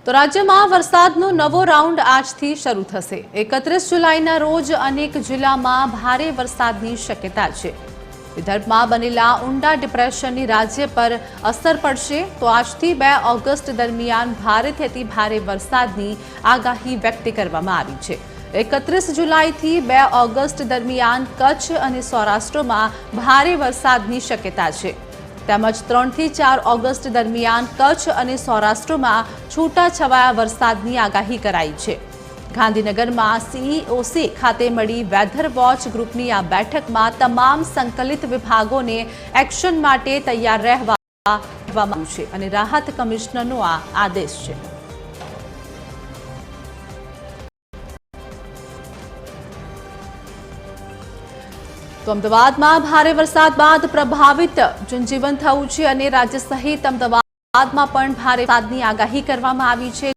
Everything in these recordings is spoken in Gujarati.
તો રાજ્યમાં વરસાદનો નવો રાઉન્ડ આજથી શરૂ થશે। 31 જુલાઈના રોજ અનેક જિલ્લામાં ભારે વરસાદની શક્યતા છે। વિદર્ભમાં બનેલા ઊંડા ડિપ્રેશનની રાજ્ય પર અસર પડશે। તો આજથી 2 ઓગસ્ટ દરમિયાન ભારેથી અતિ ભારે વરસાદની આગાહી વ્યક્ત કરવામાં આવી છે। 31 જુલાઈથી 2 ઓગસ્ટ દરમિયાન કચ્છ અને સૌરાષ્ટ્રમાં ભારે વરસાદની શક્યતા છે। તેમજ 3 થી 4 ઓગસ્ટ દરમિયાન કચ્છ અને સૌરાષ્ટ્રમાં છૂટાછવાયા વરસાદની આગાહી કરાઈ છે। ગાંધીનગરમાં સીઈઓસી ખાતે મળી વેધર વોચ ગ્રુપની આ બેઠકમાં તમામ સંકલિત વિભાગોને એક્શન માટે તૈયાર રહેવા કહેવામાં આવ્યું છે અને રાહત કમિશનરનો આ આદેશ છે। તો અમદાવાદમાં ભારે વરસાદ બાદ પ્રભાવિત જનજીવન થયું છે અને રાજ્ય સહિત અમદાવાદમાં પણ ભારે વરસાદની આગાહી કરવામાં આવી છે,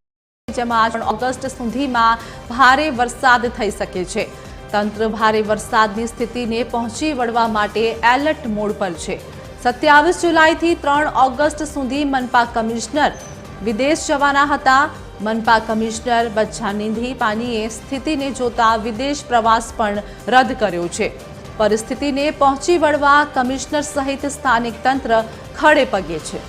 જેમાં 3 ઓગસ્ટ સુધીમાં ભારે વરસાદ થઈ શકે છે। તંત્ર ભારે વરસાદની સ્થિતિને પહોંચી વળવા માટે એલર્ટ મોડ પર છે। 27 જુલાઈથી 3 ઓગસ્ટ સુધી મનપા કમિશનર વિદેશ જવાના હતા। મનપા કમિશનર બચ્ચાનિધિ પાનીએ સ્થિતિને જોતા વિદેશ પ્રવાસ પણ રદ કર્યો છે। પરિસ્થિતિને પહોંચી વળવા કમિશનર સહિત સ્થાનિક તંત્ર ખડે પગે છે।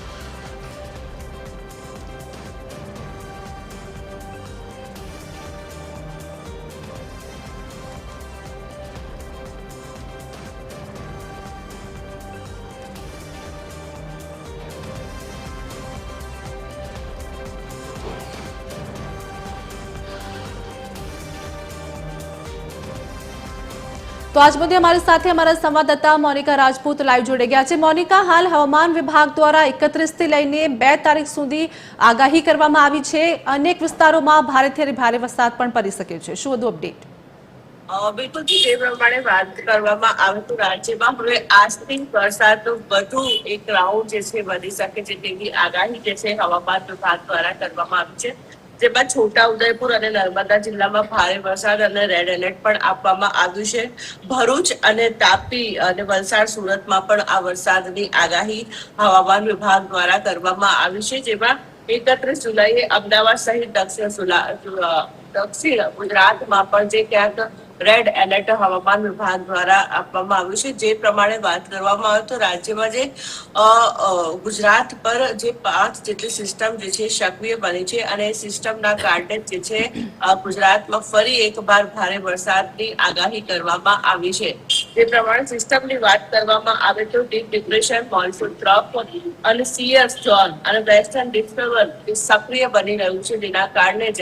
તો આજ મુદ્દે हमारे साथ हमारा संवाददाता मोनिका राजपूत लाइव जोड़े गया है। मोनिका, हाल हवामान विभाग द्वारा 31 થી લઈને 2 તારીખ સુધી આગાહી કરવામાં આવી છે। અનેક વિસ્તારોમાં ભારેથી ભારે વરસાદ પણ પડી શકે છે। શું વધુ અપડેટ? બિલકુલ જે પ્રમાણે વાત કરવામાં આવે તો રાજ્યમાં હવે આજથી વરસાદનો વધુ એક રાઉન્ડ જે છે વધી શકે છે તેવી આગાહી જે છે હવામાન વિભાગ દ્વારા કરવામાં આવી છે। જેમાં છોટાઉદેપુર અને નર્મદા જિલ્લામાં ભારે વરસાદ અને રેડ એલર્ટ પણ આપવામાં આવ્યું છે। ભરૂચ અને તાપી અને વલસાડ સુરતમાં પણ આ વરસાદની આગાહી હવામાન વિભાગ દ્વારા કરવામાં આવી છે। જેમાં 31 જુલાઈએ અમદાવાદ સહિત દક્ષિણ ગુજરાતમાં પણ જે ક્યાંક રેડ એલર્ટ હવામાન વિભાગ દ્વારા આપવામાં આવ્યું છે। જે પ્રમાણે વાત કરવામાં આવે તો રાજ્યમાં જે ગુજરાત પર જે 5 જેટલી સિસ્ટમ જે છે સક્રિય બની છે અને સિસ્ટમના કારણે જે છે ગુજરાતમાં ફરી એકવાર ભારે વરસાદની આગાહી કરવામાં આવી છે। જે પ્રમાણે સિસ્ટમની વાત કરવામાં આવે તો ડીપ ડિપ્રેશન, મોન્સૂન ટ્રફ અને સિયર ઝોન અને વેસ્ટર્ન ડિસ્ટર્બન્સ સક્રિય બની રહ્યું છે, જેના કારણે જ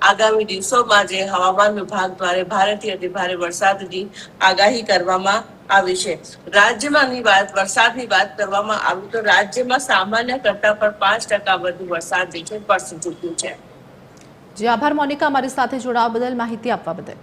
આગામી દિવસોમાં જે હવામાન વિભાગ દ્વારા ભારેથી અતિ ભારે વરસાદની આગાહી કરવામાં આવી છે। રાજ્યમાંની વરસાદની વાત કરવામાં આવે તો રાજ્યમાં સામાન્ય કરતા પણ 5% વધુ વરસાદ જે છે વરસી ચૂક્યો છે। જી આભાર મોનિકા, અમારી સાથે જોડાવા બદલ, માહિતી આપવા બદલ।